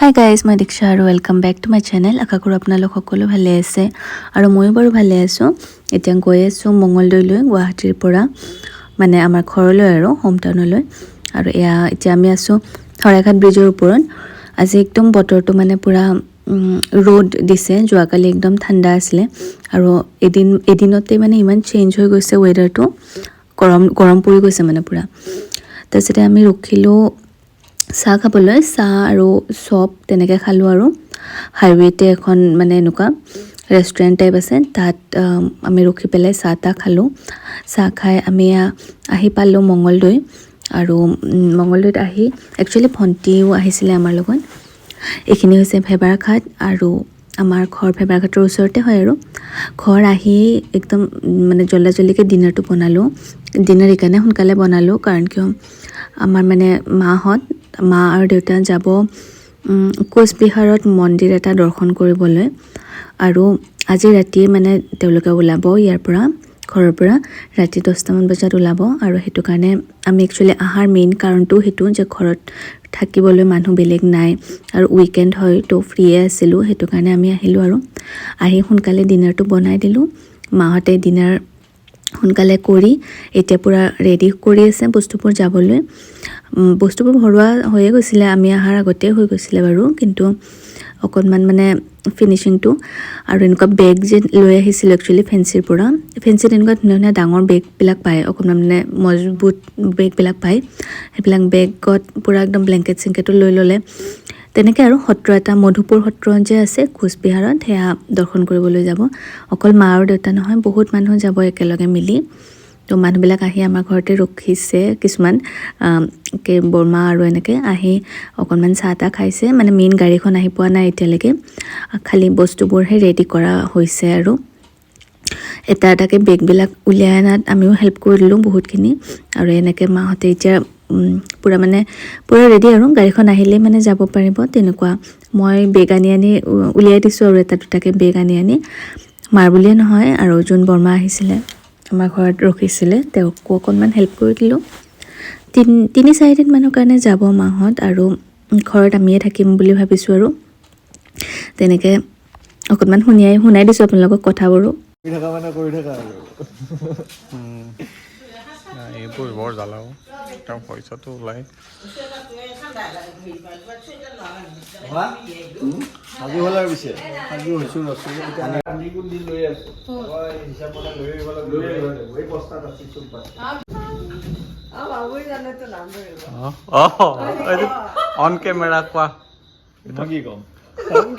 Hi guys, মই দীক্ষা আৰু welcome back to my channel. আশা কৰোঁ আপোনালোক সকলো ভালে আছে আৰু ময়ো বাৰু ভালে আছোঁ। এতিয়া গৈ আছোঁ মঙলদৈলৈ, গুৱাহাটীৰ পৰা মানে আমাৰ ঘৰলৈ আৰু হোম টাউনলৈ। আৰু এতিয়া আমি আছোঁ শৰাইঘাট ব্ৰিজৰ ওপৰত। আজি একদম বতৰটো মানে পূৰা ৰ'দ দিছে। যোৱাকালি একদম ঠাণ্ডা আছিলে আৰু এদিনতে মানে ইমান চেঞ্জ হৈ গৈছে ৱেডাৰটো, গৰম পৰি গৈছে মানে পূৰা। তাৰপিছতে আমি ৰখিলোঁ চাহ খাবলৈ, চাহ আৰু চপ তেনেকৈ খালোঁ। আৰু হাইৱেতে এখন মানে এনেকুৱা ৰেষ্টুৰেণ্ট টাইপ আছে, তাত আমি ৰখি পেলাই চাহ তাহ খালোঁ। চাহ খাই আমি আহি পালোঁ মঙলদৈ। আৰু মঙলদৈত আহি একচুৱেলি ভণ্টিও আহিছিলে আমাৰ লগত। এইখিনি হৈছে ভেবাৰঘাট আৰু আমাৰ ঘৰ ভেবাৰঘাটৰ ওচৰতে হয়। আৰু ঘৰ আহি একদম মানে জল্দিকৈ ডিনাৰটো বনালোঁ। ডিনাৰ এইকাৰণে সোনকালে বনালোঁ কাৰণ কিয় আমাৰ মানে মা আৰু দেউতা যাব কোচবিহাৰত মন্দিৰ এটা দৰ্শন কৰিবলৈ। আৰু আজি ৰাতিয়ে মানে তেওঁলোকে ওলাব ইয়াৰ পৰা, ঘৰৰ পৰা ৰাতি 10টামান বজাত ওলাব। আৰু সেইটো কাৰণে আমি একচুৱেলি অহাৰ মেইন কাৰণটো সেইটো যে ঘৰত থাকিবলৈ মানুহ বেলেগ নাই আৰু উইকেণ্ড হয় তো ফ্ৰীয়ে আছিলোঁ। সেইটো কাৰণে আমি আহিলোঁ আৰু আহি সোনকালে ডিনাৰটো বনাই দিলোঁ। মাহঁতে ডিনাৰ সোনকালে কৰি এতিয়া পূৰা ৰেডি কৰি আছে বস্তুবোৰ যাবলৈ। বস্তুবোৰ ভৰোৱা হৈয়ে গৈছিলে, আমি অহাৰ আগতে হৈ গৈছিলে বাৰু, কিন্তু অকণমান মানে ফিনিচিংটো। আৰু এনেকুৱা বেগ যে লৈ আহিছিলোঁ একচুৱেলি ফেঞ্চিৰ পৰা। ফেঞ্চিত এনেকুৱা ধুনীয়া ধুনীয়া ডাঙৰ বেগবিলাক পায়, অকণমান মানে মজবুত বেগবিলাক পায়। সেইবিলাক বেগত পূৰা একদম ব্লেংকেট চেংকেটো লৈ ল'লে। তেনেকৈ আৰু সত্ৰ এটা, মধুপুৰ সত্ৰ যে আছে কোচবিহাৰত, সেয়া দৰ্শন কৰিবলৈ যাব। অকল মা আৰু দেউতা নহয়, বহুত মানুহ যাব একেলগে মিলি। তো মানুহবিলাক আহি আমাৰ ঘৰতে ৰখিছে, কিছুমান বৰমা আৰু এনেকৈ আহি অকণমান চাহ তাহ খাইছে। মানে মেইন গাড়ীখন আহি পোৱা নাই এতিয়ালৈকে, খালি বস্তুবোৰহে ৰেডি কৰা হৈছে। আৰু এটা এটাকৈ বেগবিলাক উলিয়াই অনাত আমিও হেল্প কৰি দিলোঁ বহুতখিনি। আৰু এনেকৈ মাহঁতে এতিয়া পূৰা ৰেডি আৰু গাড়ীখন আহিলেই মানে যাব পাৰিব তেনেকুৱা। মই বেগ আনি উলিয়াই দিছোঁ আৰু এটা দুটাকৈ বেগ আনি মাৰ বুলিয়ে নহয়, আৰু যোন বৰমা আহিছিলে আমাৰ ঘৰত ৰখিছিলে তেওঁকো অকণমান হেল্প কৰি দিলোঁ। 3-4 দিন মানৰ কাৰণে যাব মাহঁত, আৰু ঘৰত আমিয়ে থাকিম বুলি ভাবিছোঁ। আৰু তেনেকৈ অকণমান শুনাই দিছোঁ আপোনালোকক কথাবোৰো। এইবোৰ বৰ জ্বালাও, তেওঁ পইচাটো ওলাই অন কেমেৰা কোৱা। কি কম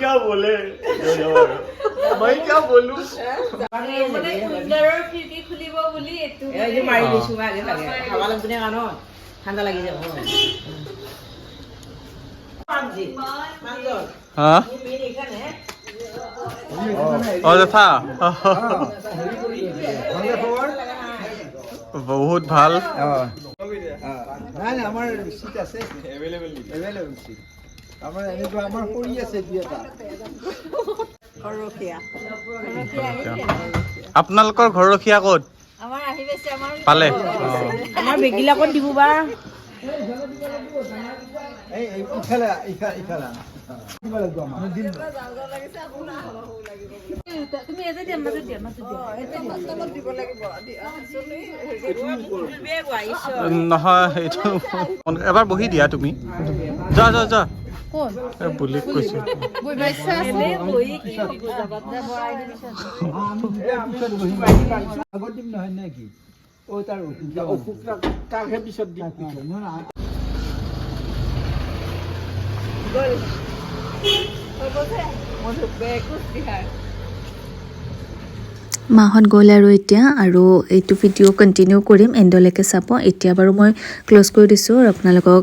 क्या बोले मैं क्या बोलूं মানে কুলাৰৰ খিৰিকী খুলিব বুলি এটো মাৰি দিছো আগে লাগে হাৱালা গুনে কানো ঠাণ্ডা লাগি যাব। হা ও দেখা বহুত ভাল। নাই আমাৰ সিট আছে, এভেইলেবল সিট। আমাৰ এনেকুৱা আমাৰ কৰি আছে দুই এটা ঘৰৰখীয়া আপোনালোকৰ ঘৰৰখীয়া ক'ত আমাৰ আহি গৈছে, আমাৰ পালে? আমাৰ বেগিলাকত দিব বা এই ইফালে তুমি এতে দিয়া মাতে দিয়া এতে দিব লাগিব নহয়, এইটো এবাৰ বহি দিয়া তুমি। যা বুলি কৈছো। আগত দিম নহয় নে কি? তাৰ তাৰহে পিছত দিম। মাহঁত গ'ল আৰু এতিয়া, আৰু এইটো ভিডিঅ' কণ্টিনিউ কৰিম, এণ্ডলৈকে চাব। এতিয়া বাৰু মই ক্ল'জ কৰি দিছোঁ আৰু আপোনালোকক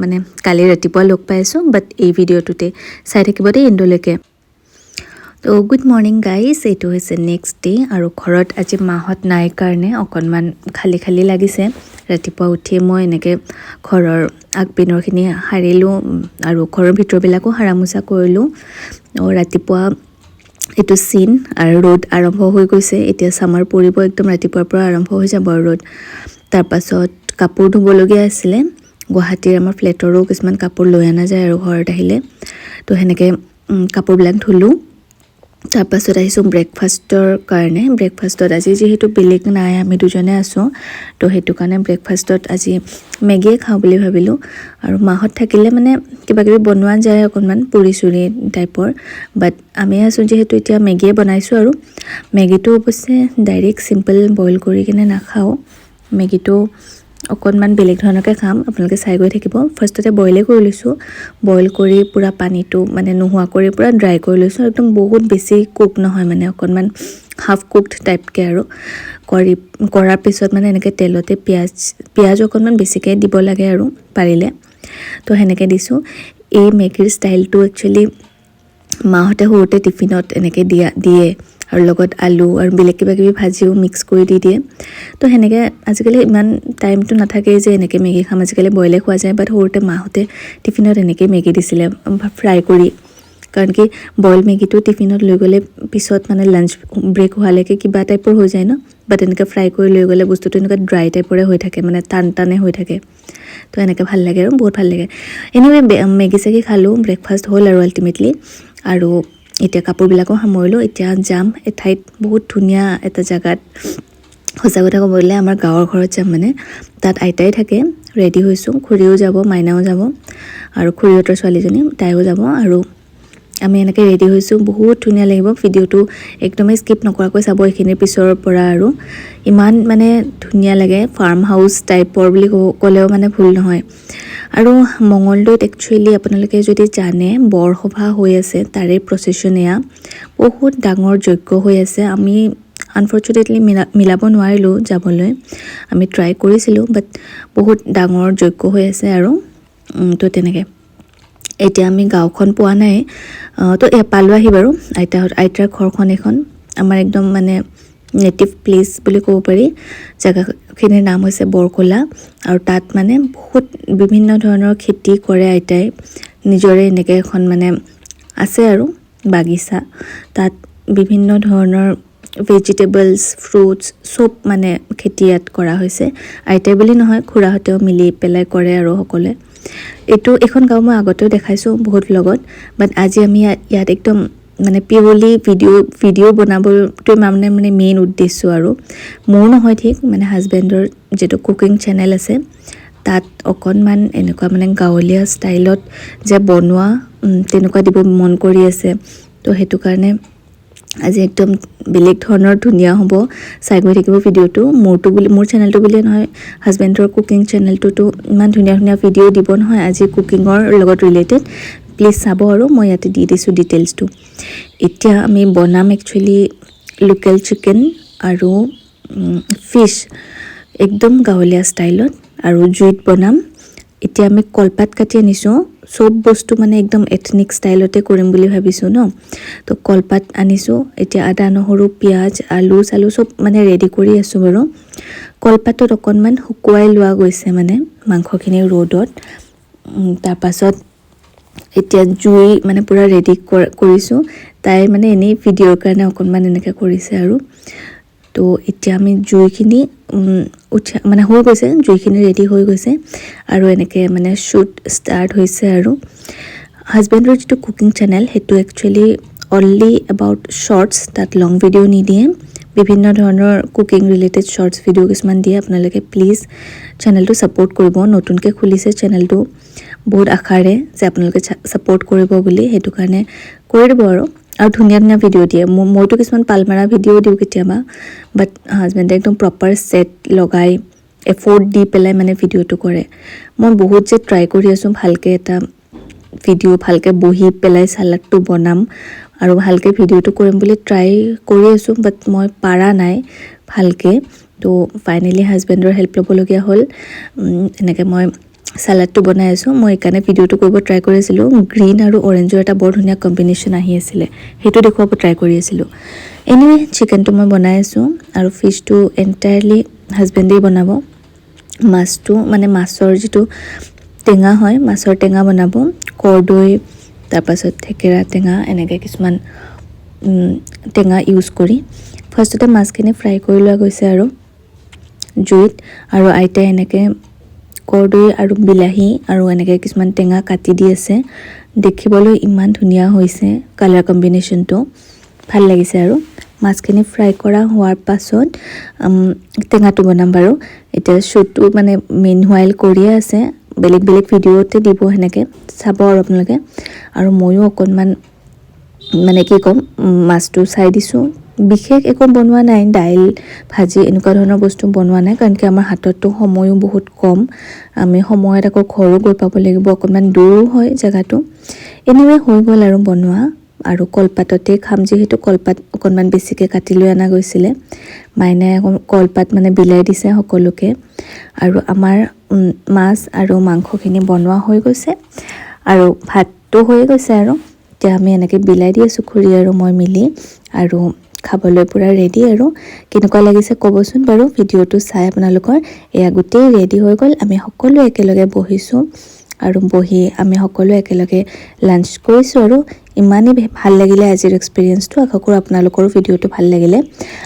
মানে কালি ৰাতিপুৱা লগ পাইছোঁ, বাট এই ভিডিঅ'টোতে চাই থাকিব দেই এণ্ডলৈকে। তো গুড মৰ্ণিং গাইজ, এইটো হৈছে নেক্সট ডে। আৰু ঘৰত আজি মাহঁত নাই কাৰণে অকণমান খালী লাগিছে। ৰাতিপুৱা উঠি মই এনেকৈ ঘৰৰ আগপিনৰখিনি সাৰিলোঁ আৰু ঘৰৰ ভিতৰবিলাকো সাৰা মোচা কৰিলোঁ। ৰাতিপুৱা এইটো চিন আৰু ৰ'দ আৰম্ভ হৈ গৈছে, এতিয়া ছামাৰ পৰিব একদম, ৰাতিপুৱাৰ পৰা আৰম্ভ হৈ যাব আৰু ৰ'দ। তাৰপাছত কাপোৰ ধুবলগীয়া আছিলে, গুৱাহাটীৰ আমাৰ ফ্লেটৰো কিছুমান কাপোৰ লৈ অনা যায় আৰু ঘৰত আহিলে তো সেনেকৈ কাপোৰবিলাক ধুলোঁ তাৰপাছত আহিছোঁ ব্ৰেকফাষ্টৰ কাৰণে ব্ৰেকফাষ্টত আজি যিহেতু বেলেগ নাই আমি দুজনে আছোঁ তো সেইটো কাৰণে ব্ৰেকফাষ্টত আজি মেগীয়ে খাওঁ বুলি ভাবিলোঁ আৰু মাহত থাকিলে মানে কিবা কিবি বনোৱা যায় অকণমান পুৰি চুৰি টাইপৰ বাট আমি আছোঁ যিহেতু এতিয়া মেগীয়ে বনাইছোঁ আৰু মেগীটো অৱশ্যে ডাইৰেক্ট চিম্পল বইল কৰি কিনে নাখাওঁ মেগীটো অকণমান বেলেগ ধৰণকৈ খাম আপোনালোকে চাই গৈ থাকিব ফাৰ্ষ্টতে বইলে কৰি লৈছোঁ বইল কৰি পূৰা পানীটো মানে নোহোৱা কৰি পূৰা ড্ৰাই কৰি লৈছোঁ একদম বহুত বেছি কুক নহয় মানে অকণমান হাফ কুকড টাইপকৈ আৰু কৰাৰ পিছত মানে এনেকৈ তেলতে পিঁয়াজ অকণমান বেছিকৈ দিব লাগে আৰু পাৰিলে তো সেনেকৈ দিছোঁ এই মেগীৰ ষ্টাইলটো একচুৱেলি মাহঁতে সৰুতে টিফিনত এনেকৈ দিয়ে আৰু লগত আলু আৰু বেলেগ কিবা কিবি ভাজিও মিক্স কৰি দিয়ে তো সেনেকৈ আজিকালি ইমান টাইমটো নাথাকেই যে এনেকৈ মেগী খাম আজিকালি বইলে খোৱা যায় বাট সৰুতে মাহঁতে টিফিনত এনেকৈ মেগী দিছিলে ফ্ৰাই কৰি কাৰণ কি বইল মেগীটো টিফিনত লৈ গ'লে পিছত মানে লাঞ্চ ব্ৰেক হোৱালৈকে কিবা টাইপৰ হৈ যায় ন বাট এনেকৈ ফ্ৰাই কৰি লৈ গ'লে বস্তুটো এনেকুৱা ড্ৰাই টাইপৰে হৈ থাকে মানে টানে হৈ থাকে তো এনেকৈ ভাল লাগে আৰু বহুত ভাল লাগে এনিৱে মেগী চেগী খালোঁ ব্ৰেকফাষ্ট হ'ল আৰু আল্টিমেটলি আৰু এতিয়া কাপোৰবিলাকো সামৰিলোঁ এতিয়া যাম এঠাইত বহুত ধুনীয়া এটা জেগাত সঁচা কথা ক'বলৈ আমাৰ গাঁৱৰ ঘৰত যাম মানে তাত আইতাই থাকে ৰেডি হৈছোঁ খুৰীও যাব মাইনাও যাব আৰু খুৰীহঁতৰ ছোৱালীজনী তাইও যাব আৰু আমি এনেকৈ ৰেডি হৈছোঁ বহুত ধুনীয়া লাগিব ভিডিঅ'টো একদমেই স্কিপ নকৰাকৈ চাব এইখিনিৰ পিছৰ পৰা আৰু ইমান মানে ধুনীয়া লাগে ফাৰ্ম হাউচ টাইপৰ বুলি ক'লেও মানে ভুল নহয় আৰু মঙলদৈত একচুৱেলি আপোনালোকে যদি জানে বৰসভা হৈ আছে তাৰে প্ৰচেছন এয়া বহুত ডাঙৰ যজ্ঞ হৈ আছে আমি আনফৰ্চুনেটলি মিলাব নোৱাৰিলোঁ যাবলৈ আমি ট্ৰাই কৰিছিলোঁ বাট বহুত ডাঙৰ যজ্ঞ হৈ আছে আৰু তো তেনেকৈ এতিয়া আমি গাঁওখন পোৱা নাই তো পালোঁহি বাৰু আইতাৰ ঘৰখন এখন আমাৰ একদম মানে নেটিভ প্লেচ বুলি ক'ব পাৰি জেগাখিনিৰ নাম হৈছে বৰকলা আৰু তাত মানে বহুত বিভিন্ন ধৰণৰ খেতি কৰে আইতাই নিজৰে এনেকৈ এখন মানে আছে আৰু বাগিচা তাত বিভিন্ন ধৰণৰ ভেজিটেবলছ ফ্ৰুটছ চব মানে খেতি ইয়াত কৰা হৈছে আইতাই বুলি নহয় খুৰাহঁতেও মিলি পেলাই কৰে আৰু সকলোৱে এইখন গাঁও মই আগতেও দেখাইছোঁ বহুত ভ্লগত বাট আজি আমি ইয়াত একদম মানে পিয়ৰলি ভিডিঅ' বনাবটোৱে মানে মেইন উদ্দেশ্য আৰু মোৰ নহয় ঠিক মানে হাজবেণ্ডৰ যিটো কুকিং চেনেল আছে তাত অকণমান এনেকুৱা মানে গাঁৱলীয়া ষ্টাইলত যে বনোৱা তেনেকুৱা দিব মন কৰি আছে তো সেইটো কাৰণে আজি একদম বেলেগ ধৰণৰ ধুনীয়া হ'ব চাই গৈ থাকিব ভিডিঅ'টো মোৰ চেনেলটো বুলিয়ে নহয় হাজবেণ্ডৰ কুকিং চেনেলটোতো ইমান ধুনীয়া ধুনীয়া ভিডিঅ' দিব নহয় আজি কুকিঙৰ লগত ৰিলেটেড প্লিজ চাব আৰু মই ইয়াতে দি দিছোঁ ডিটেইলছটো এতিয়া আমি বনাম একচুৱেলি লোকেল চিকেন আৰু ফিছ একদম গাঁৱলীয়া ষ্টাইলত আৰু জুইত বনাম এতিয়া আমি কলপাত কাটি আনিছোঁ চব বস্তু মানে একদম এথনিক ষ্টাইলতে কৰিম বুলি ভাবিছোঁ ন তো কলপাত আনিছোঁ এতিয়া আদা নহৰু পিঁয়াজ আলু চালু চব মানে ৰেডি কৰি আছোঁ বাৰু কলপাতত অকণমান শুকুৱাই লোৱা গৈছে মানে মাংসখিনি ৰ'দত তাৰপাছত এতিয়া জুই মানে পূৰা ৰেডি কৰিছোঁ তাই মানে এনেই ভিডিঅ'ৰ কাৰণে অকণমান এনেকৈ কৰিছে আৰু তো এতিয়া আমি জুইখিনি মানে হৈ গৈছে জুইখিনি ৰেডি হৈ গৈছে আৰু এনেকৈ মানে শ্বুট ষ্টাৰ্ট হৈছে আৰু হাজবেণ্ডৰ যিটো কুকিং চেনেল সেইটো একচুৱেলি অনলি এবাউট শ্বৰ্টছ তাত লং ভিডিঅ' নিদিয়ে বিভিন্ন ধৰণৰ কুকিং ৰিলেটেড শ্বৰ্টছ ভিডিঅ' কিছুমান দিয়ে আপোনালোকে প্লিজ চেনেলটো ছাপোৰ্ট কৰিব নতুনকৈ খুলিছে চেনেলটো বহুত আশাৰে যে আপোনালোকে ছাপোৰ্ট কৰিব বুলি সেইটো কাৰণে কৰি দিব আৰু ধুনীয়া ধুনীয়া ভিডিঅ' দিয়ে মইতো কিছুমান পালমাৰা ভিডিঅ' দিওঁ কেতিয়াবা বাট হাজবেণ্ডে একদম প্ৰপাৰ ছেট লগাই এফৰ্ট দি পেলাই মানে ভিডিঅ'টো কৰে মই বহুত যে ট্ৰাই কৰি আছোঁ ভালকৈ এটা ভিডিঅ' ভালকৈ বহি পেলাই চালাডটো বনাম আৰু ভালকৈ ভিডিঅ'টো কৰিম বুলি ট্ৰাই কৰি আছোঁ বাট মই পাৰা নাই ভালকৈ তো ফাইনেলি হাজবেণ্ডৰ হেল্প ল'বলগীয়া হ'ল এনেকৈ মই চালাডটো বনাই আছোঁ মই এইকাৰণে ভিডিঅ'টো কৰিব ট্ৰাই কৰি আছিলোঁ গ্ৰীণ আৰু অৰেঞ্জৰ এটা বৰ ধুনীয়া কম্বিনেশ্যন আহি আছিলে সেইটো দেখুৱাব ট্ৰাই কৰি আছিলোঁ এনিৱে চিকেনটো মই বনাই আছোঁ আৰু ফিছটো এণ্টায়াৰলি হাজবেণ্ডেই বনাব মাছটো মানে মাছৰ যিটো টেঙা হয় মাছৰ টেঙা বনাব কৰ্দৈ তাৰপাছত থেকেৰা টেঙা এনেকৈ কিছুমান টেঙা ইউজ কৰি ফাৰ্ষ্টতে মাছখিনি ফ্ৰাই কৰি লোৱা গৈছে আৰু জুইত আৰু আইতাই এনেকৈ কৰ্দৈ আৰু বিলাহী আৰু এনেকৈ কিছুমান টেঙা কাটি দি আছে দেখিবলৈ ইমান ধুনীয়া হৈছে কালাৰ কম্বিনেশ্যনটো ভাল লাগিছে আৰু মাছখিনি ফ্ৰাই কৰা হোৱাৰ পাছত টেঙাটো বনাম বাৰু এতিয়া শ্বুটটো মানে মেইন হুৱাইল কৰিয়ে আছে বেলেগ বেলেগ ভিডিঅ'তে দিব সেনেকৈ চাব আৰু আপোনালোকে আৰু ময়ো অকণমান মানে কি ক'ম মাছটো চাই দিছোঁ বিশেষ একো বনোৱা নাই দাইল ভাজি এনেকুৱা ধৰণৰ বস্তু বনোৱা নাই কাৰণ কি আমাৰ হাতততো সময়ো বহুত কম আমি সময়ত আকৌ ঘৰো গৈ পাব লাগিব অকণমান দূৰো হয় জেগাটো এনিৱে হৈ গ'ল আৰু বনোৱা আৰু কলপাততে খাম যিহেতু কলপাত অকণমান বেছিকৈ কাটি লৈ অনা গৈছিলে মাইনাই কলপাত মানে বিলাই দিছে সকলোকে আৰু আমাৰ মাছ আৰু মাংসখিনি বনোৱা হৈ গৈছে আৰু ভাতটো হৈ গৈছে আৰু এতিয়া আমি এনেকৈ বিলাই দি আছোঁ খুৰী আৰু মই মিলি আৰু খাবলৈ পুৰা ৰেডি আৰু কেনেকুৱা লাগিছে ক'বচোন বাৰু ভিডিঅ'টো চাই আপোনালোকৰ এয়া গোটেই ৰেডি হৈ গ'ল আমি সকলো একেলগে বহিছোঁ আৰু বহি আমি সকলো একেলগে লাঞ্চ কৰিছোঁ আৰু ইমানেই ভাল লাগিলে আজিৰ এক্সপিৰিয়েঞ্চটো আশা কৰোঁ আপোনালোকৰো ভিডিঅ'টো ভাল লাগিলে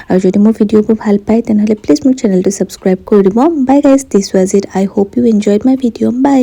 আৰু যদি মোৰ ভিডিঅ'বোৰ ভাল পায় তেনেহ'লে প্লিজ মোৰ চেনেলটো ছাবস্ক্ৰাইব কৰি দিব bye guys this was it I hope you enjoyed my video' by